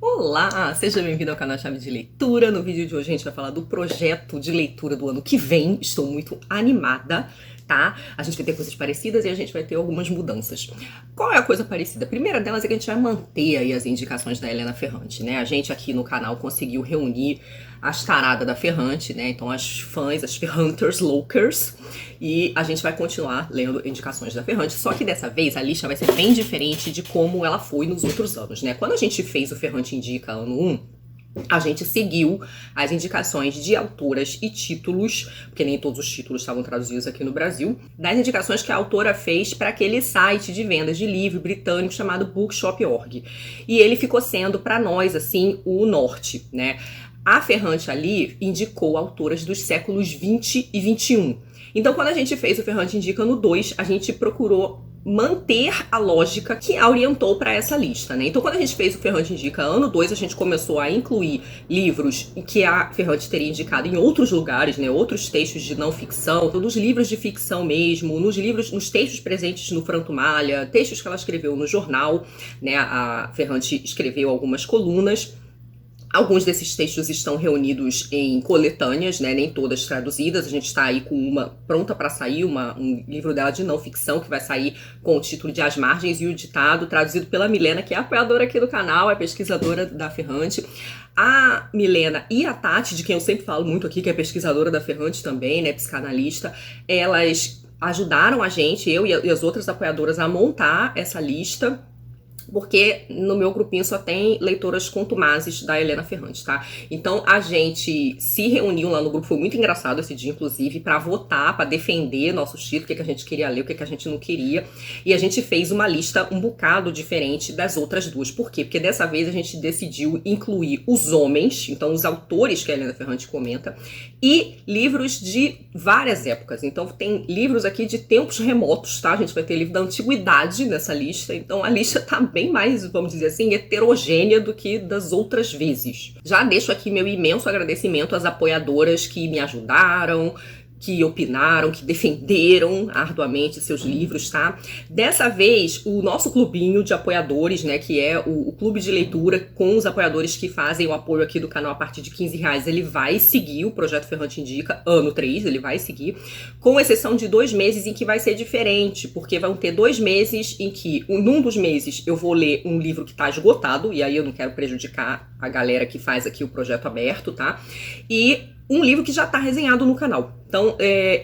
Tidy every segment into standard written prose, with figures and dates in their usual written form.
Olá, seja bem-vindo ao canal Chave de Leitura. No vídeo de hoje a gente vai falar do projeto de leitura do ano que vem. Estou muito animada, tá? A gente vai ter coisas parecidas e a gente vai ter algumas mudanças. Qual é a coisa parecida? A primeira delas é que a gente vai manter aí as indicações da Helena Ferrante, né? A gente aqui no canal conseguiu reunir as taradas da Ferrante, né? Então as fãs, as Ferranters Lookers, e a gente vai continuar lendo indicações da Ferrante, só que dessa vez a lista vai ser bem diferente de como ela foi nos outros anos, né? Quando a gente fez o Ferrante Indica ano 1, a gente seguiu as indicações de autoras e títulos, porque nem todos os títulos estavam traduzidos aqui no Brasil, das indicações que a autora fez para aquele site de vendas de livro britânico chamado Bookshop.org. E ele ficou sendo para nós, assim, o norte, né? A Ferrante ali indicou autoras dos séculos 20 e 21. Então, quando a gente fez o Ferrante Indica no 2, a gente procurou manter a lógica que a orientou para essa lista, né? Então, quando a gente fez o Ferrante Indica ano 2, a gente começou a incluir livros que a Ferrante teria indicado em outros lugares, né? Outros textos de não ficção, nos livros de ficção mesmo, nos textos presentes no Franto Malha, textos que ela escreveu no jornal, né? A Ferrante escreveu algumas colunas. Alguns desses textos estão reunidos em coletâneas, né, nem todas traduzidas. A gente está aí com uma pronta para sair, um livro dela de não ficção, que vai sair com o título de As Margens e o Ditado, traduzido pela Milena, que é apoiadora aqui do canal, é pesquisadora da Ferrante. A Milena e a Tati, de quem eu sempre falo muito aqui, que é pesquisadora da Ferrante também, né, psicanalista, elas ajudaram a gente, eu e as outras apoiadoras, a montar essa lista, porque no meu grupinho só tem leitoras contumazes da Helena Ferrante, tá? Então a gente se reuniu lá no grupo, foi muito engraçado esse dia, inclusive, pra votar, pra defender nossos títulos, o que a gente queria ler, o que a gente não queria. E a gente fez uma lista um bocado diferente das outras duas. Por quê? Porque dessa vez a gente decidiu incluir os homens, então os autores que a Helena Ferrante comenta, e livros de várias épocas. Então tem livros aqui de tempos remotos, tá? A gente vai ter livro da antiguidade nessa lista, então a lista tá bem mais, vamos dizer assim, heterogênea do que das outras vezes. Já deixo aqui meu imenso agradecimento às apoiadoras que me ajudaram, que opinaram, que defenderam arduamente seus livros, tá? Dessa vez, o nosso clubinho de apoiadores, né, que é o clube de leitura com os apoiadores que fazem o apoio aqui do canal a partir de R$15, ele vai seguir o Projeto Ferrante Indica, ano 3, ele vai seguir, com exceção de 2 meses em que vai ser diferente, porque vão ter 2 meses em que, num dos meses, eu vou ler um livro que tá esgotado, e aí eu não quero prejudicar a galera que faz aqui o projeto aberto, tá? E um livro que já tá resenhado no canal. Então,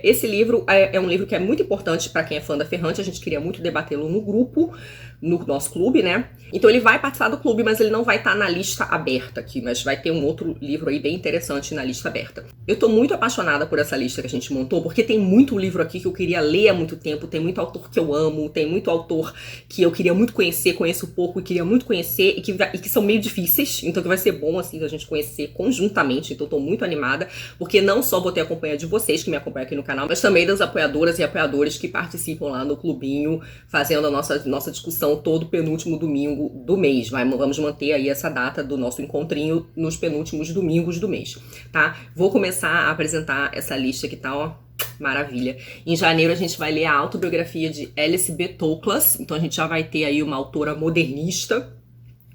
esse livro é um livro que é muito importante para quem é fã da Ferrante. A gente queria muito debatê-lo no grupo, no nosso clube, né? Então ele vai participar do clube, mas ele não vai estar na lista aberta aqui, mas vai ter um outro livro aí bem interessante na lista aberta. Eu tô muito apaixonada por essa lista que a gente montou, porque tem muito livro aqui que eu queria ler há muito tempo, tem muito autor que eu amo, tem muito autor que eu queria muito conhecer, conheço pouco e queria muito conhecer, e que são meio difíceis, então que vai ser bom, assim, a gente conhecer conjuntamente. Então eu tô muito animada, porque não só vou ter a companhia de vocês, que me acompanham aqui no canal, mas também das apoiadoras e apoiadores que participam lá no clubinho, fazendo a nossa discussão todo penúltimo domingo do mês. Vamos manter aí essa data do nosso encontrinho nos penúltimos domingos do mês, tá? Vou começar a apresentar essa lista que tá, ó, maravilha. Em janeiro a gente vai ler a autobiografia de Alice B. Toklas, então a gente já vai ter aí uma autora modernista,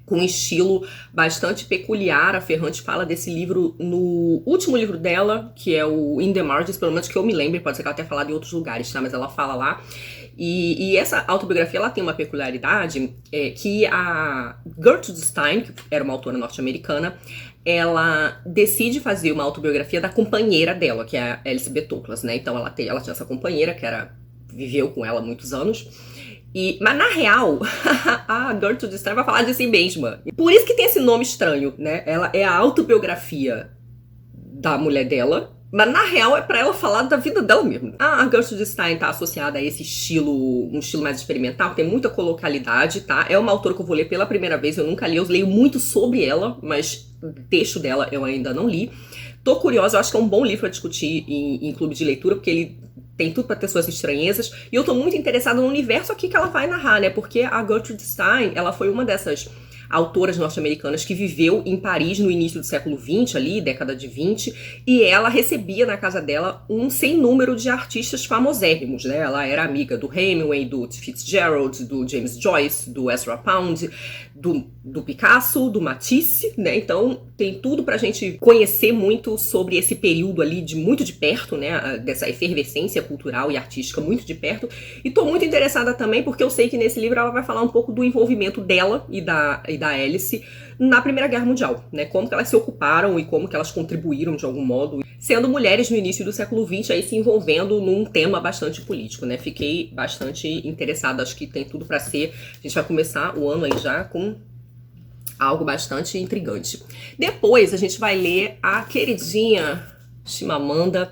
com um estilo bastante peculiar. A Ferrante fala desse livro no último livro dela, que é o In the Margins, pelo menos que eu me lembre, pode ser que ela tenha falado em outros lugares, tá? Mas ela fala lá. E essa autobiografia, ela tem uma peculiaridade, que a Gertrude Stein, que era uma autora norte-americana, ela decide fazer uma autobiografia da companheira dela, que é a Alice B. Toklas, né? Então ela tinha essa companheira, que viveu com ela há muitos anos. Mas na real, a Gertrude Stein vai falar de si mesma. Por isso que tem esse nome estranho, né? Ela é a autobiografia da mulher dela, mas na real é pra ela falar da vida dela mesmo. A Gertrude Stein tá associada a esse estilo, um estilo mais experimental, que tem muita colocalidade, tá? É uma autora que eu vou ler pela primeira vez, eu nunca li, eu leio muito sobre ela, mas o texto dela eu ainda não li. Tô curiosa, eu acho que é um bom livro pra discutir em clube de leitura, porque ele tem tudo pra ter suas estranhezas, e eu tô muito interessada no universo aqui que ela vai narrar, né? Porque a Gertrude Stein, ela foi uma dessas autoras norte-americanas que viveu em Paris no início do século XX, ali, década de 20, e ela recebia na casa dela um sem número de artistas famosérrimos, né? Ela era amiga do Hemingway, do Fitzgerald, do James Joyce, do Ezra Pound, do Picasso, do Matisse, né? Então tem tudo pra gente conhecer muito sobre esse período ali muito de perto, né? Dessa efervescência cultural e artística muito de perto. E tô muito interessada também porque eu sei que nesse livro ela vai falar um pouco do envolvimento dela e da Alice na Primeira Guerra Mundial, né? Como que elas se ocuparam e como que elas contribuíram de algum modo, sendo mulheres no início do século XX aí se envolvendo num tema bastante político, né? Fiquei bastante interessada, acho que tem tudo pra ser. A gente vai começar o ano aí já com algo bastante intrigante. Depois a gente vai ler a queridinha Chimamanda.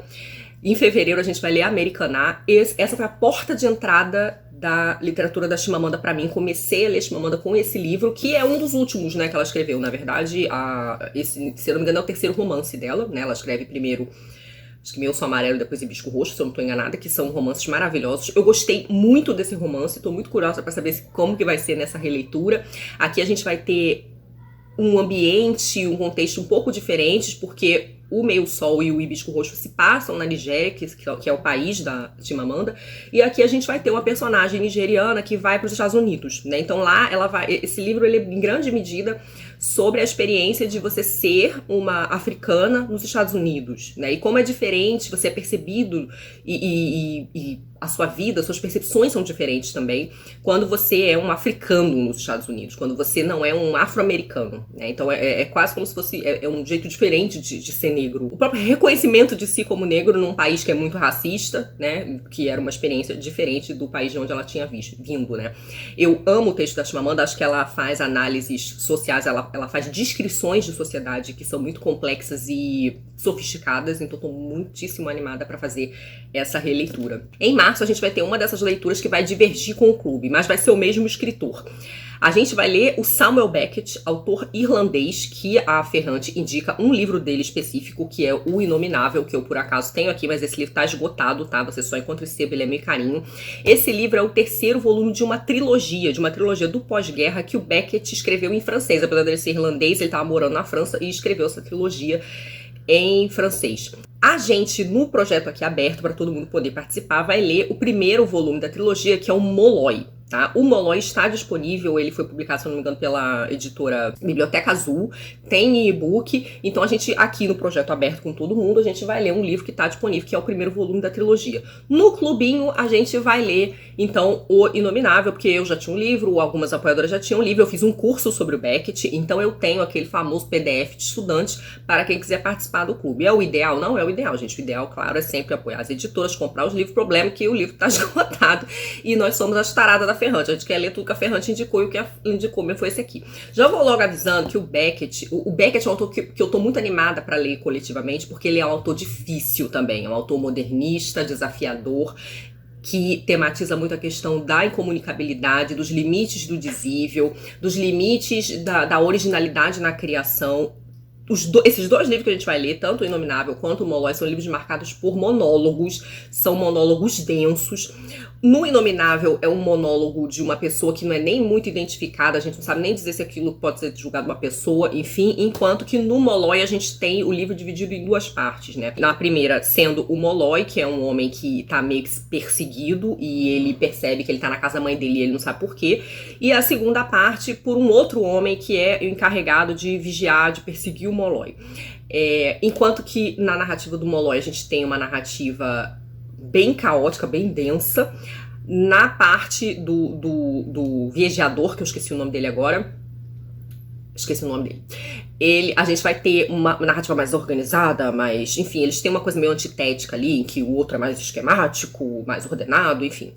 Em fevereiro a gente vai ler a Americaná. Essa foi a porta de entrada da literatura da Chimamanda pra mim. Comecei a ler Chimamanda com esse livro, que é um dos últimos, né, que ela escreveu. Na verdade, se eu não me engano, é o terceiro romance dela, né? Ela escreve primeiro, acho que Meu Sou Amarelo, depois Hibisco Roxo, se eu não tô enganada, que são romances maravilhosos. Eu gostei muito desse romance, tô muito curiosa pra saber como que vai ser nessa releitura. Aqui a gente vai ter um ambiente, um contexto um pouco diferentes, porque o Meio Sol e o Hibisco Roxo se passam na Nigéria, que é o país da Chimamanda, e aqui a gente vai ter uma personagem nigeriana que vai para os Estados Unidos, né? Então lá esse livro ele é em grande medida sobre a experiência de você ser uma africana nos Estados Unidos, né? E como é diferente, você é percebido e a sua vida, suas percepções são diferentes também quando você é um africano nos Estados Unidos, quando você não é um afro-americano, né? Então é quase como se fosse um jeito diferente de ser negro. O próprio reconhecimento de si como negro num país que é muito racista, né? Que era uma experiência diferente do país de onde ela tinha vindo, né? Eu amo o texto da Chimamanda, acho que ela faz análises sociais, ela faz descrições de sociedade que são muito complexas e sofisticadas, então tô muitíssimo animada para fazer essa releitura. Em março a gente vai ter uma dessas leituras que vai divergir com o clube, mas vai ser o mesmo escritor. A gente vai ler o Samuel Beckett, autor irlandês, que a Ferrante indica um livro dele específico, que é O Inominável, que eu por acaso tenho aqui, mas esse livro tá esgotado, tá? Você só encontra esse sebo, ele é meio carinho. Esse livro é o terceiro volume de uma trilogia do pós-guerra que o Beckett escreveu em francês. Apesar dele ser irlandês, ele tava morando na França e escreveu essa trilogia em francês. A gente, no projeto aqui aberto para todo mundo poder participar, vai ler o primeiro volume da trilogia, que é o Molloy. Tá? O Molloy está disponível, ele foi publicado, se não me engano, pela editora Biblioteca Azul, tem e-book, então a gente, aqui no projeto aberto com todo mundo, a gente vai ler um livro que está disponível, que é o primeiro volume da trilogia. No clubinho, a gente vai ler, então, O Inominável, porque eu já tinha um livro, algumas apoiadoras já tinham um livro, eu fiz um curso sobre o Beckett, então eu tenho aquele famoso PDF de estudante para quem quiser participar do clube. É o ideal? Não é o ideal, gente. O ideal, claro, é sempre apoiar as editoras, comprar os livros. O problema é que o livro está esgotado e nós somos as taradas da Ferrante. A gente quer ler tudo que a Ferrante indicou e o que ela indicou mesmo foi esse aqui. Já vou logo avisando que o Beckett é um autor que eu tô muito animada para ler coletivamente, porque ele é um autor difícil também, é um autor modernista, desafiador, que tematiza muito a questão da incomunicabilidade, dos limites do dizível, dos limites da originalidade na criação. Esses dois livros que a gente vai ler, tanto o Inominável quanto o Molloy, são livros marcados por monólogos, são monólogos densos. No Inominável é um monólogo de uma pessoa que não é nem muito identificada, a gente não sabe nem dizer se aquilo pode ser julgado uma pessoa, enfim, enquanto que no Molloy a gente tem o livro dividido em duas partes, né? Na primeira sendo o Molloy, que é um homem que tá meio que perseguido e ele percebe que ele tá na casa da mãe dele e ele não sabe por quê, e a segunda parte por um outro homem que é o encarregado de vigiar, de perseguir o Molloy. Enquanto que na narrativa do Molloy a gente tem uma narrativa bem caótica, bem densa. Na parte do viajador, que eu esqueci o nome dele agora, a gente vai ter uma narrativa mais organizada, mas, enfim, eles têm uma coisa meio antitética ali, em que o outro é mais esquemático, mais ordenado, enfim.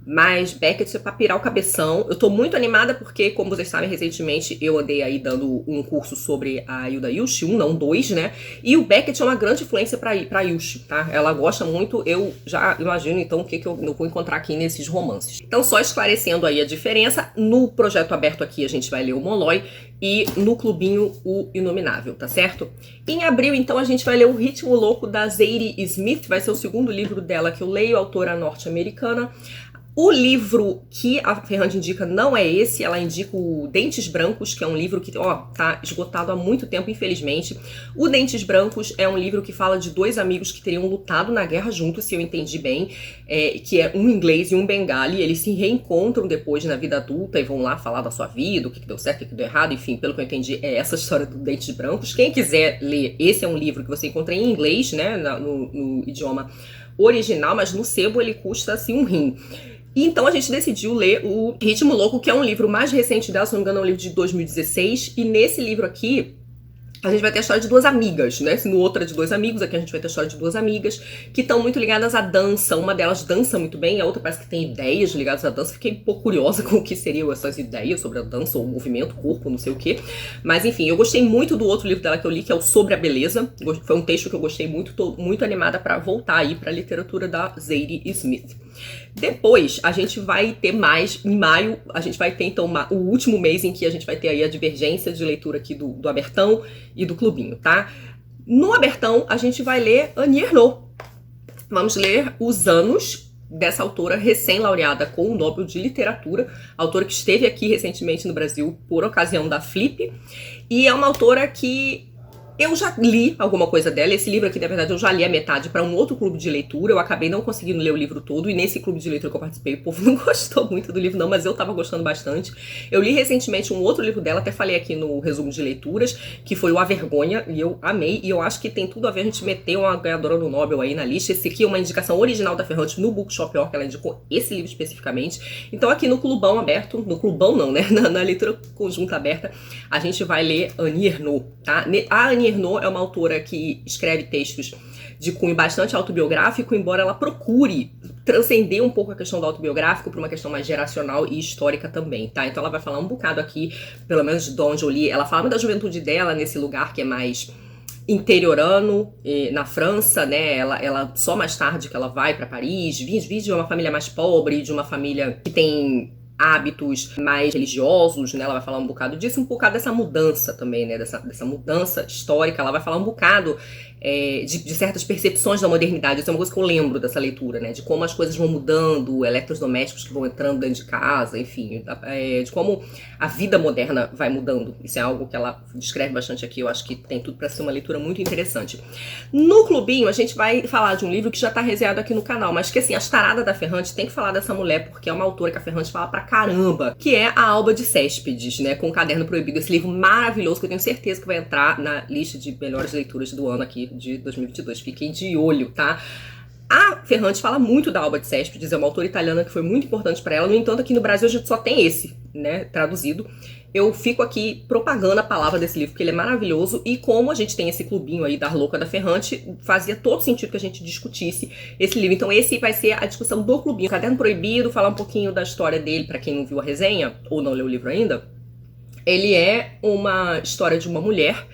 Mas Beckett é pra pirar o cabeção. Eu tô muito animada porque, como vocês sabem, recentemente eu andei aí dando um curso sobre a Hilda Hilst, não dois, né? E o Beckett é uma grande influência pra Hilst, tá? Ela gosta muito, eu já imagino então o que eu vou encontrar aqui nesses romances. Então, só esclarecendo aí a diferença, no projeto aberto aqui a gente vai ler o Molloy e no clubinho o Inominável, tá certo? Em abril, então, a gente vai ler O Ritmo Louco da Zadie Smith, vai ser o segundo livro dela que eu leio, autora norte-americana. O livro que a Ferrante indica não é esse, ela indica o Dentes Brancos, que é um livro que, ó, tá esgotado há muito tempo, infelizmente. O Dentes Brancos é um livro que fala de dois amigos que teriam lutado na guerra juntos, se eu entendi bem, que é um inglês e um bengali. Eles se reencontram depois na vida adulta e vão lá falar da sua vida, o que deu certo, o que deu errado, enfim, pelo que eu entendi, é essa história do Dentes Brancos. Quem quiser ler, esse é um livro que você encontra em inglês, né, no idioma original, mas no sebo ele custa, assim, um rim. E então a gente decidiu ler o Ritmo Louco, que é um livro mais recente dela, se não me engano é um livro de 2016, e nesse livro aqui a gente vai ter a história de duas amigas, né? No outro é de dois amigos, aqui a gente vai ter a história de duas amigas que estão muito ligadas à dança. Uma delas dança muito bem, a outra parece que tem ideias ligadas à dança. Fiquei um pouco curiosa com o que seriam essas ideias sobre a dança, ou o movimento, corpo, não sei o quê. Mas enfim, eu gostei muito do outro livro dela que eu li, que é o Sobre a Beleza. Foi um texto que eu gostei muito, tô muito animada para voltar aí para a literatura da Zadie Smith. Depois, a gente vai ter mais, em maio, a gente vai ter então o último mês em que a gente vai ter aí a divergência de leitura aqui do Abertão e do Clubinho, tá? No Abertão, a gente vai ler Annie Ernaux. Vamos ler Os Anos, dessa autora recém-laureada com o Nobel de Literatura, autora que esteve aqui recentemente no Brasil por ocasião da Flip, e é uma autora que eu já li alguma coisa dela. Esse livro aqui, na verdade, eu já li a metade para um outro clube de leitura. Eu acabei não conseguindo ler o livro todo. E nesse clube de leitura que eu participei, o povo não gostou muito do livro, não. Mas eu tava gostando bastante. Eu li recentemente um outro livro dela, até falei aqui no resumo de leituras, que foi o A Vergonha. E eu amei. E eu acho que tem tudo a ver a gente meter uma ganhadora do Nobel aí na lista. Esse aqui é uma indicação original da Ferrante no Bookshop Orc. Ela indicou esse livro especificamente. Então aqui no Clubão Aberto, no Clubão não, né? Na leitura conjunta aberta, a gente vai ler Annie Ernaux, tá? A Annie Ernaux é uma autora que escreve textos de cunho bastante autobiográfico, embora ela procure transcender um pouco a questão do autobiográfico para uma questão mais geracional e histórica também, tá? Então ela vai falar um bocado aqui, pelo menos de onde eu li, ela fala da juventude dela nesse lugar que é mais interiorano, na França, né? Ela só mais tarde que ela vai para Paris, vive de uma família mais pobre, de uma família que tem hábitos mais religiosos, né? Ela vai falar um bocado disso, um bocado dessa mudança também, né? Dessa mudança histórica. Ela vai falar um bocado de certas percepções da modernidade. Isso é uma coisa que eu lembro dessa leitura, né? De como as coisas vão mudando, eletrodomésticos que vão entrando dentro de casa, enfim, de como a vida moderna vai mudando. Isso é algo que ela descreve bastante aqui. Eu acho que tem tudo para ser uma leitura muito interessante. No Clubinho, a gente vai falar de um livro que já tá resenhado aqui no canal, mas que, assim, as taradas da Ferrante tem que falar dessa mulher, porque é uma autora que a Ferrante fala pra caramba, que é a Alba de Céspedes, né? Com o Caderno Proibido. Esse livro maravilhoso que eu tenho certeza que vai entrar na lista de melhores leituras do ano aqui de 2022. Fiquem de olho, tá? A Ferrante fala muito da Alba de Céspedes, é uma autora italiana que foi muito importante para ela. No entanto, aqui no Brasil a gente só tem esse, né, traduzido. Eu fico aqui propagando a palavra desse livro, porque ele é maravilhoso. E como a gente tem esse clubinho aí da louca da Ferrante, fazia todo sentido que a gente discutisse esse livro. Então esse vai ser a discussão do clubinho. Caderno Proibido, falar um pouquinho da história dele, para quem não viu a resenha, ou não leu o livro ainda. Ele é uma história de uma mulher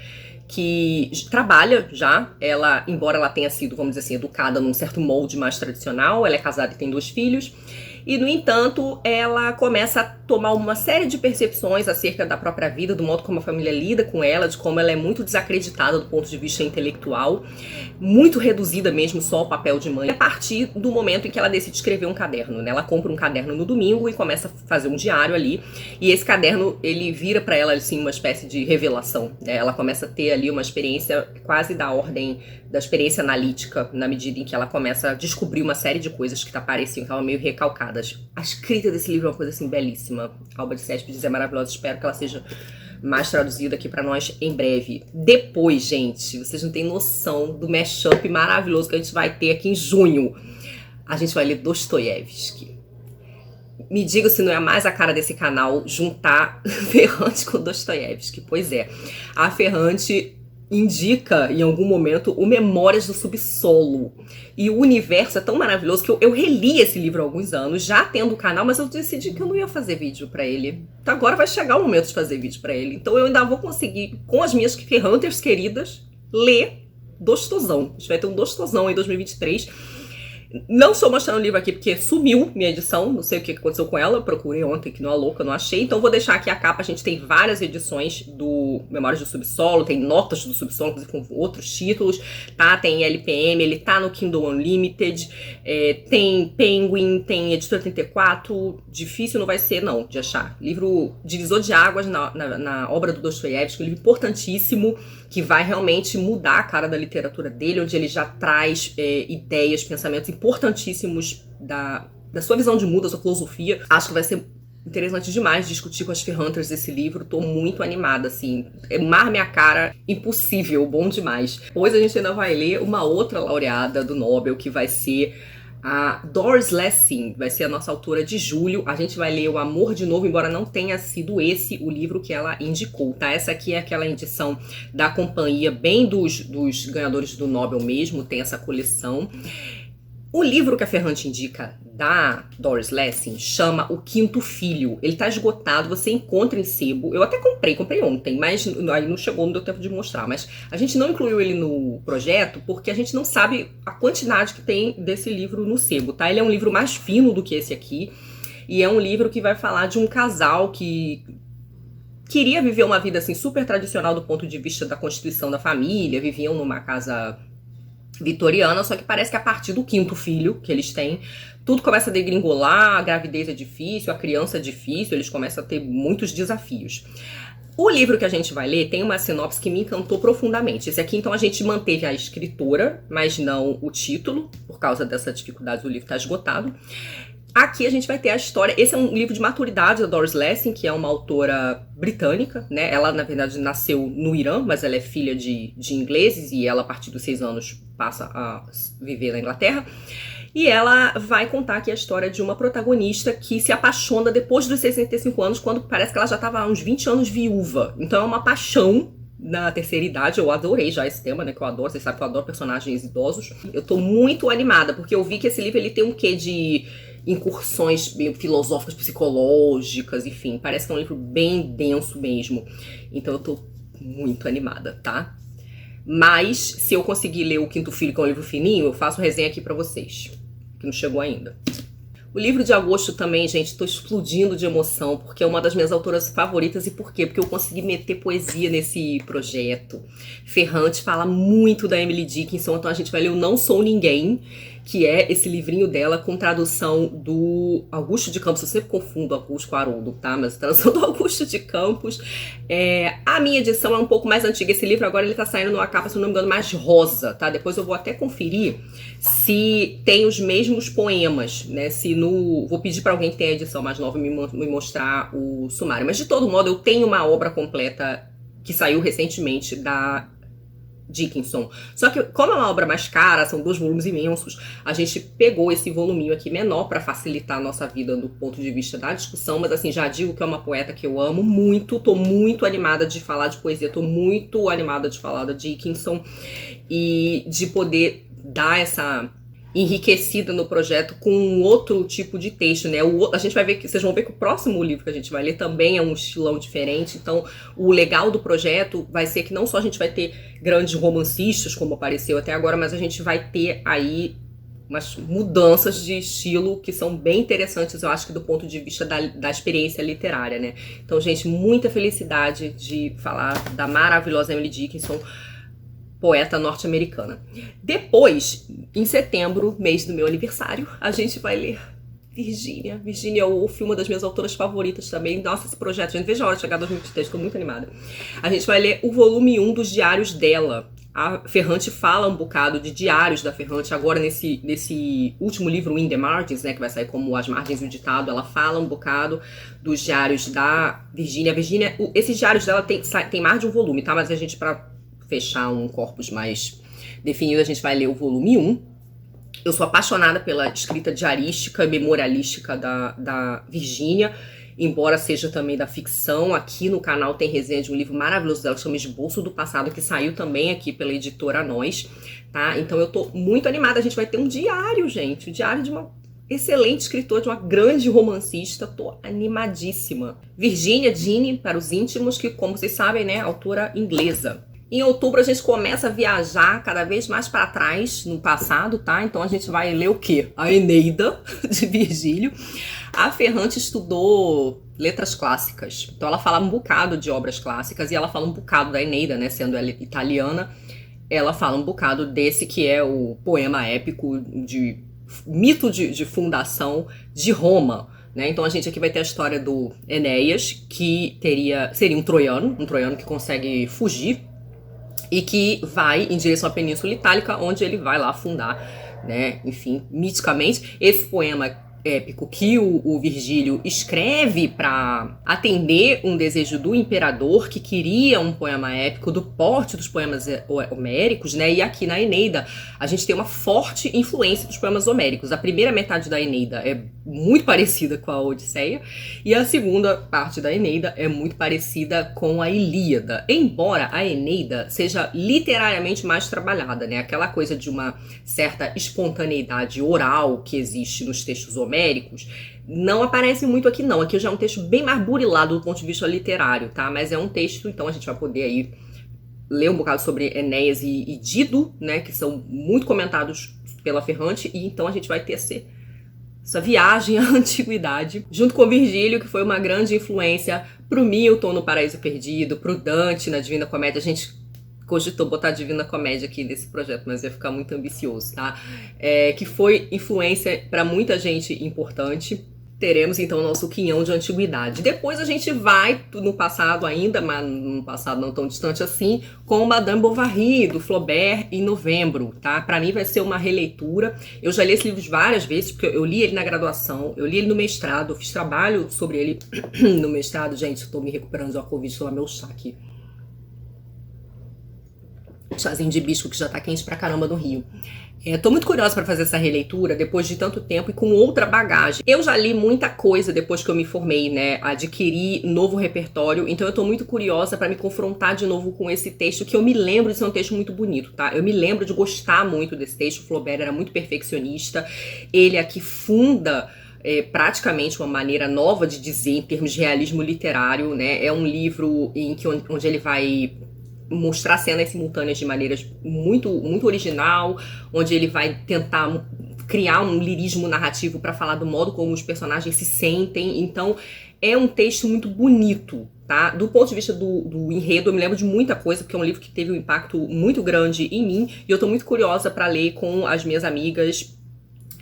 que trabalha já, ela, embora ela tenha sido, vamos dizer assim, educada num certo molde mais tradicional, ela é casada e tem 2 filhos, e no entanto ela começa a tomar uma série de percepções acerca da própria vida, do modo como a família lida com ela, de como ela é muito desacreditada do ponto de vista intelectual, muito reduzida mesmo só ao papel de mãe, a partir do momento em que ela decide escrever um caderno, né? Ela compra um caderno no domingo e começa a fazer um diário ali, e esse caderno, ele vira pra ela, assim, uma espécie de revelação, né? Ela começa a ter ali uma experiência quase da ordem da experiência analítica, na medida em que ela começa a descobrir uma série de coisas que pareciam que estavam meio recalcadas. A escrita desse livro é uma coisa, assim, belíssima. A Alba de Céspedes é maravilhosa, espero que ela seja mais traduzida aqui pra nós em breve. Depois, gente, vocês não têm noção do mashup maravilhoso que a gente vai ter aqui em junho. A gente vai ler Dostoiévski. Me diga se não é mais a cara desse canal juntar Ferrante com Dostoiévski. Pois é, a Ferrante indica em algum momento o Memórias do Subsolo. E o universo é tão maravilhoso que eu reli esse livro há alguns anos, já tendo o canal, mas eu decidi que eu não ia fazer vídeo pra ele. Então agora vai chegar o momento de fazer vídeo pra ele. Então eu ainda vou conseguir, com as minhas Ferrantes queridas, ler Dostosão. A gente vai ter um Dostosão em 2023. Não estou mostrando o livro aqui porque sumiu minha edição, não sei o que aconteceu com ela, procurei ontem que não é louca, não achei, então vou deixar aqui a capa. A gente tem várias edições do Memórias do Subsolo, tem notas do Subsolo, inclusive com outros títulos, tá? Tem LPM, ele tá no Kindle Unlimited, tem Penguin, tem Editora 34, difícil não vai ser não de achar. Livro divisor de águas na obra do Dostoiévski, um livro importantíssimo, que vai realmente mudar a cara da literatura dele, onde ele já traz ideias, pensamentos importantíssimos da sua visão de mundo, da sua filosofia. Acho que vai ser interessante demais discutir com as Ferrantas esse livro. Tô muito animada, assim. Mar minha cara, impossível, bom demais. Depois a gente ainda vai ler uma outra laureada do Nobel, que vai ser a Doris Lessing, vai ser a nossa autora de julho. A gente vai ler O Amor de Novo, embora não tenha sido esse o livro que ela indicou, tá? Essa aqui é aquela edição da companhia, bem dos ganhadores do Nobel mesmo, tem essa coleção. O livro que a Ferrante indica da Doris Lessing chama O Quinto Filho. Ele tá esgotado, você encontra em sebo. Eu até comprei ontem, mas aí não chegou, não deu tempo de mostrar. Mas a gente não incluiu ele no projeto porque a gente não sabe a quantidade que tem desse livro no sebo, tá? Ele é um livro mais fino do que esse aqui. E é um livro que vai falar de um casal que queria viver uma vida assim super tradicional do ponto de vista da constituição da família. Viviam numa casa vitoriana, só que parece que a partir do quinto filho que eles têm, tudo começa a degringolar, a gravidez é difícil, a criança é difícil, eles começam a ter muitos desafios. O livro que a gente vai ler tem uma sinopse que me encantou profundamente. Esse aqui, então, a gente manteve a escritora, mas não o título, por causa dessa dificuldade, o livro está esgotado. Aqui a gente vai ter a história, esse é um livro de maturidade da Doris Lessing, que é uma autora britânica, né? Ela, na verdade, nasceu no Irã, mas ela é filha de ingleses e ela, a partir dos 6 anos, passa a viver na Inglaterra. E ela vai contar aqui a história de uma protagonista que se apaixona depois dos 65 anos, quando parece que ela já estava há uns 20 anos viúva. Então é uma paixão na terceira idade. Eu adorei já esse tema, né, que eu adoro, vocês sabem que eu adoro personagens idosos. Eu tô muito animada, porque eu vi que esse livro ele tem um quê de incursões meio filosóficas, psicológicas, enfim, parece que é um livro bem denso mesmo. Então eu tô muito animada, tá? Mas se eu conseguir ler O Quinto Filho, que é um livro fininho, eu faço resenha aqui pra vocês, que não chegou ainda. O livro de agosto também, gente, tô explodindo de emoção, porque é uma das minhas autoras favoritas. E por quê? Porque eu consegui meter poesia nesse projeto. Ferrante fala muito da Emily Dickinson, então a gente vai ler o Não Sou Ninguém, que é esse livrinho dela com tradução do Augusto de Campos. Eu sempre confundo Augusto com Haroldo, tá? Mas a tradução do Augusto de Campos. A minha edição é um pouco mais antiga. Esse livro agora ele tá saindo numa capa, se não me engano, mais rosa, tá? Depois eu vou até conferir se tem os mesmos poemas, né? Vou pedir pra alguém que tem a edição mais nova me mostrar o sumário. Mas de todo modo, eu tenho uma obra completa que saiu recentemente da Dickinson. Só que, como é uma obra mais cara, são 2 volumes imensos, a gente pegou esse voluminho aqui menor para facilitar a nossa vida do ponto de vista da discussão, mas assim, já digo que é uma poeta que eu amo muito, tô muito animada de falar de poesia, tô muito animada de falar da Dickinson e de poder dar essa enriquecida no projeto com um outro tipo de texto, né? A gente vai ver que vocês vão ver que o próximo livro que a gente vai ler também é um estilão diferente. Então, o legal do projeto vai ser que não só a gente vai ter grandes romancistas, como apareceu até agora, mas a gente vai ter aí umas mudanças de estilo que são bem interessantes, eu acho que do ponto de vista da experiência literária, né? Então, gente, muita felicidade de falar da maravilhosa Emily Dickinson, poeta norte-americana. Depois, em setembro, mês do meu aniversário, a gente vai ler Virginia. Virginia Woolf, uma das minhas autoras favoritas também. Nossa, esse projeto, gente, veja a hora de chegar em 2023, estou muito animada. A gente vai ler o volume 1 dos diários dela. A Ferrante fala um bocado de diários da Ferrante, agora nesse último livro, In the Margins, né, que vai sair como As Margens e o Ditado, ela fala um bocado dos diários da Virginia. Esses diários dela tem mais de um volume, tá? Mas a gente, pra fechar um corpus mais definido, a gente vai ler o volume 1. Eu sou apaixonada pela escrita diarística e memorialística da Virginia, embora seja também da ficção. Aqui no canal tem resenha de um livro maravilhoso dela que chama Esboço do Passado, que saiu também aqui pela editora Nós, tá? Então eu tô muito animada, a gente vai ter um diário, gente, o diário de uma excelente escritora, de uma grande romancista, tô animadíssima. Virginia Jeannie, para os íntimos, que como vocês sabem, né, autora inglesa. Em outubro a gente começa a viajar cada vez mais para trás no passado, tá? Então a gente vai ler o quê? A Eneida, de Virgílio. A Ferrante estudou letras clássicas, então ela fala um bocado de obras clássicas e ela fala um bocado da Eneida, né? Sendo ela italiana, ela fala um bocado desse que é o poema épico de mito de fundação de Roma. Né? Então a gente aqui vai ter a história do Enéas, que seria um troiano que consegue fugir e que vai em direção à Península Itálica, onde ele vai lá fundar, né? Enfim, miticamente. Esse poema épico que o Virgílio escreve para atender um desejo do imperador, que queria um poema épico do porte dos poemas homéricos, né? E aqui na Eneida a gente tem uma forte influência dos poemas homéricos. A primeira metade da Eneida é muito parecida com a Odisseia e a segunda parte da Eneida é muito parecida com a Ilíada, embora a Eneida seja literariamente mais trabalhada, né? Aquela coisa de uma certa espontaneidade oral que existe nos textos homéricos não aparece muito aqui não. Aqui já é um texto bem mais burilado do ponto de vista literário, tá? Mas é um texto, então a gente vai poder aí ler um bocado sobre Enéas e Dido, né? Que são muito comentados pela Ferrante, e então a gente vai ter essa viagem à antiguidade, junto com Virgílio, que foi uma grande influência pro Milton no Paraíso Perdido, pro Dante na Divina Comédia. A gente cogitou botar a Divina Comédia aqui nesse projeto, mas ia ficar muito ambicioso, tá? Que foi influência para muita gente importante. Teremos então o nosso quinhão de antiguidade. Depois a gente vai no passado ainda, mas num passado não tão distante assim, com Madame Bovary, do Flaubert, em novembro, tá? Para mim vai ser uma releitura. Eu já li esse livro várias vezes, porque eu li ele na graduação, eu li ele no mestrado, eu fiz trabalho sobre ele no mestrado. Gente, eu tô me recuperando de uma Covid, tomar meu chá aqui. Chazinho de hibisco que já tá quente pra caramba no Rio. Tô muito curiosa para fazer essa releitura depois de tanto tempo e com outra bagagem. Eu já li muita coisa depois que eu me formei, né? Adquiri novo repertório, então eu tô muito curiosa para me confrontar de novo com esse texto, que eu me lembro de ser um texto muito bonito, tá? Eu me lembro de gostar muito desse texto. O Flaubert era muito perfeccionista. Ele aqui funda praticamente uma maneira nova de dizer em termos de realismo literário, né? É um livro onde ele vai mostrar cenas simultâneas de maneiras muito, muito original, onde ele vai tentar criar um lirismo narrativo para falar do modo como os personagens se sentem. Então é um texto muito bonito, tá? Do ponto de vista do enredo, eu me lembro de muita coisa, porque é um livro que teve um impacto muito grande em mim, e eu tô muito curiosa para ler com as minhas amigas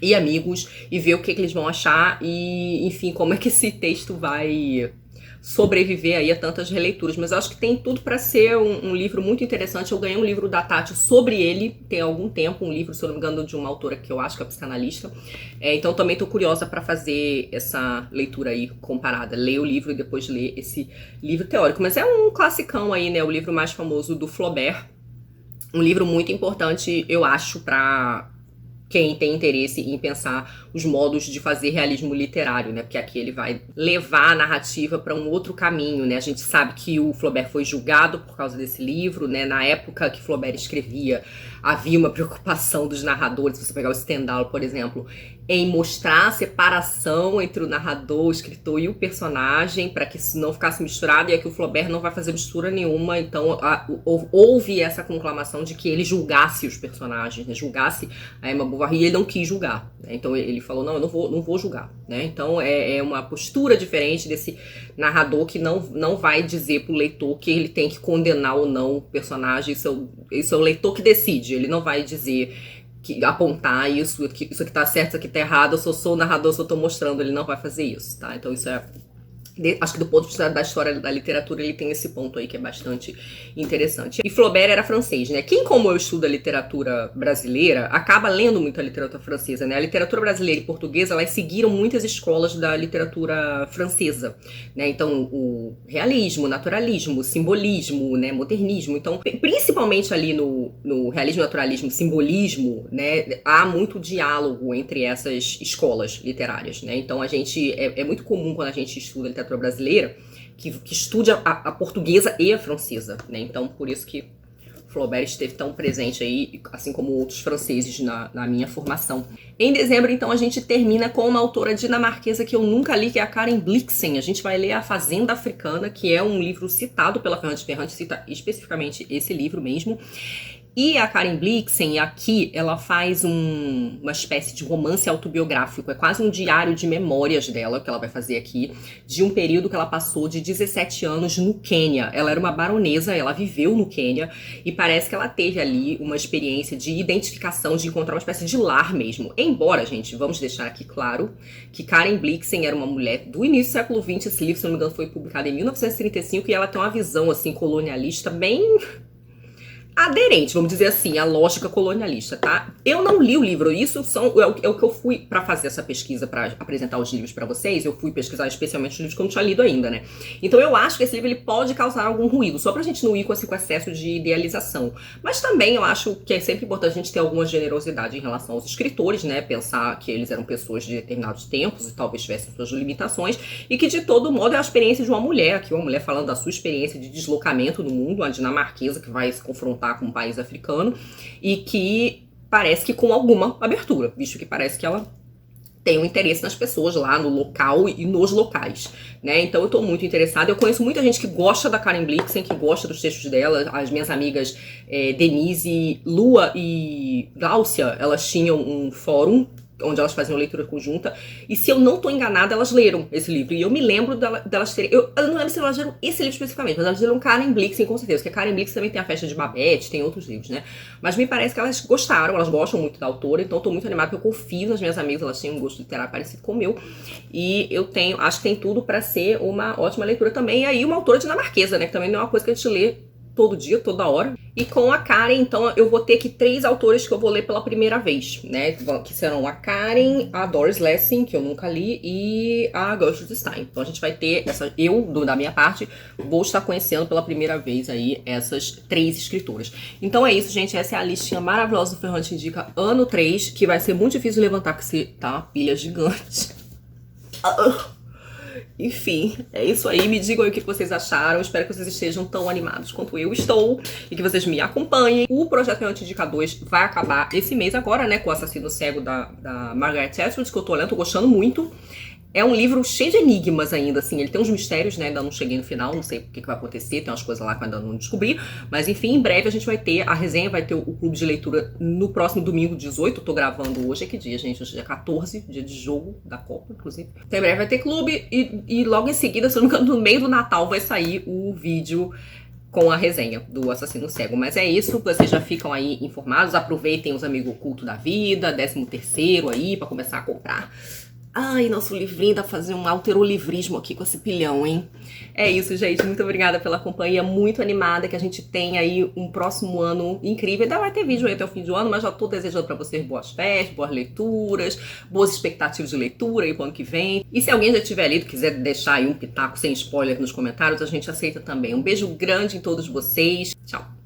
e amigos e ver o que eles vão achar e, enfim, como é que esse texto vai sobreviver aí a tantas releituras. Mas eu acho que tem tudo para ser um livro muito interessante. Eu ganhei um livro da Tati sobre ele tem algum tempo, um livro, se eu não me engano, de uma autora que eu acho que é psicanalista. Então também tô curiosa para fazer essa leitura aí comparada, ler o livro e depois ler esse livro teórico. Mas é um classicão aí, né, o livro mais famoso do Flaubert, um livro muito importante, eu acho, para quem tem interesse em pensar os modos de fazer realismo literário, né? Porque aqui ele vai levar a narrativa para um outro caminho, né? A gente sabe que o Flaubert foi julgado por causa desse livro, né? Na época que Flaubert escrevia, havia uma preocupação dos narradores, se você pegar o Stendhal, por exemplo, em mostrar a separação entre o narrador, o escritor e o personagem, para que isso não ficasse misturado, e aqui o Flaubert não vai fazer mistura nenhuma, então houve essa conclamação de que ele julgasse os personagens, né? Julgasse a Emma Bovary, e ele não quis julgar, né? Então ele falou, não, eu não vou julgar, né? Então é uma postura diferente desse narrador que não vai dizer pro leitor que ele tem que condenar ou não o personagem. Isso é o leitor que decide, ele não vai dizer, apontar isso aqui tá certo, isso aqui tá errado, eu sou o narrador, só tô mostrando, ele não vai fazer isso, tá? Então isso acho que do ponto de vista da história da literatura ele tem esse ponto aí que é bastante interessante. E Flaubert era francês, né? Quem, como eu estudo a literatura brasileira, acaba lendo muito a literatura francesa, né? A literatura brasileira e portuguesa, elas seguiram muitas escolas da literatura francesa, né? Então, o realismo, o naturalismo, o simbolismo, né? Modernismo. Então, principalmente ali no realismo, naturalismo, simbolismo, né? Há muito diálogo entre essas escolas literárias, né? Então, a gente é muito comum quando a gente estuda a literatura brasileira que estude a portuguesa e a francesa, né? Então, por isso que Flaubert esteve tão presente aí, assim como outros franceses na minha formação. Em dezembro, então, a gente termina com uma autora dinamarquesa que eu nunca li, que é a Karen Blixen. A gente vai ler A Fazenda Africana, que é um livro citado pela Ferrante. Ferrante cita especificamente esse livro mesmo. E a Karen Blixen, aqui, ela faz uma espécie de romance autobiográfico. É quase um diário de memórias dela, que ela vai fazer aqui, de um período que ela passou de 17 anos no Quênia. Ela era uma baronesa, ela viveu no Quênia, e parece que ela teve ali uma experiência de identificação, de encontrar uma espécie de lar mesmo. Embora, gente, vamos deixar aqui claro que Karen Blixen era uma mulher do início do século XX. Esse livro, se não me engano, foi publicado em 1935, e ela tem uma visão, assim, colonialista bem aderente, vamos dizer assim, à lógica colonialista, tá? Eu não li o livro, isso é o que eu fui pra fazer essa pesquisa, pra apresentar os livros pra vocês, eu fui pesquisar especialmente os livros que eu não tinha lido ainda, né? Então eu acho que esse livro ele pode causar algum ruído, só pra gente não ir com excesso de idealização. Mas também eu acho que é sempre importante a gente ter alguma generosidade em relação aos escritores, né? Pensar que eles eram pessoas de determinados tempos e talvez tivessem suas limitações, e que de todo modo é a experiência de uma mulher, aqui uma mulher falando da sua experiência de deslocamento no mundo, uma dinamarquesa que vai se confrontar com um país africano, e que parece que com alguma abertura, visto que parece que ela tem um interesse nas pessoas lá no local e nos locais, né? Então eu tô muito interessada. Eu conheço muita gente que gosta da Karen Blixen, que gosta dos textos dela. As minhas amigas Denise, Lua e Gláucia, elas tinham um fórum onde elas faziam leitura conjunta, e se eu não tô enganada, elas leram esse livro, e eu me lembro delas terem, eu não lembro se elas leram esse livro especificamente, mas elas leram Karen Blixen, com certeza, porque a Karen Blixen também tem a Festa de Babette, tem outros livros, né, mas me parece que elas gostaram, elas gostam muito da autora, então eu tô muito animada, porque eu confio nas minhas amigas, elas têm um gosto literário parecido com o meu, e eu acho que tem tudo pra ser uma ótima leitura também, e aí uma autora dinamarquesa, né, que também não é uma coisa que a gente lê todo dia, toda hora. E com a Karen, então, eu vou ter aqui 3 autores que eu vou ler pela primeira vez, né? Que serão a Karen, a Doris Lessing, que eu nunca li, e a Gertrude Stein. Então a gente vai ter da minha parte, vou estar conhecendo pela primeira vez aí essas 3 escritoras. Então é isso, gente. Essa é a listinha maravilhosa do Ferrante Indica ano 3, que vai ser muito difícil levantar, porque você tá uma pilha gigante. Enfim, é isso aí. Me digam aí o que vocês acharam. Espero que vocês estejam tão animados quanto eu estou e que vocês me acompanhem. O Projeto Ferrante Indica 2 vai acabar esse mês agora, né? Com o Assassino Cego da Margaret Atwood, que eu tô olhando, tô gostando muito. É um livro cheio de enigmas ainda, assim, ele tem uns mistérios, né, ainda não cheguei no final, não sei o que vai acontecer, tem umas coisas lá que eu ainda não descobri, mas enfim, em breve a gente vai ter a resenha, vai ter o clube de leitura no próximo domingo, 18, eu tô gravando hoje, é que dia, gente? Hoje é 14, dia de jogo da Copa, inclusive. Então em breve vai ter clube e logo em seguida, se eu não me engano, no meio do Natal vai sair o vídeo com a resenha do Assassino Cego. Mas é isso, vocês já ficam aí informados, aproveitem os amigos ocultos da vida, 13º aí, pra começar a comprar. Ai, nosso livrinho dá pra fazer um alterolivrismo aqui com esse pilhão, hein? É isso, gente. Muito obrigada pela companhia. Muito animada que a gente tem aí um próximo ano incrível. Ainda vai ter vídeo aí até o fim do ano, mas já tô desejando pra vocês boas festas, boas leituras, boas expectativas de leitura aí pro ano que vem. E se alguém já tiver lido, quiser deixar aí um pitaco sem spoiler nos comentários, a gente aceita também. Um beijo grande em todos vocês. Tchau.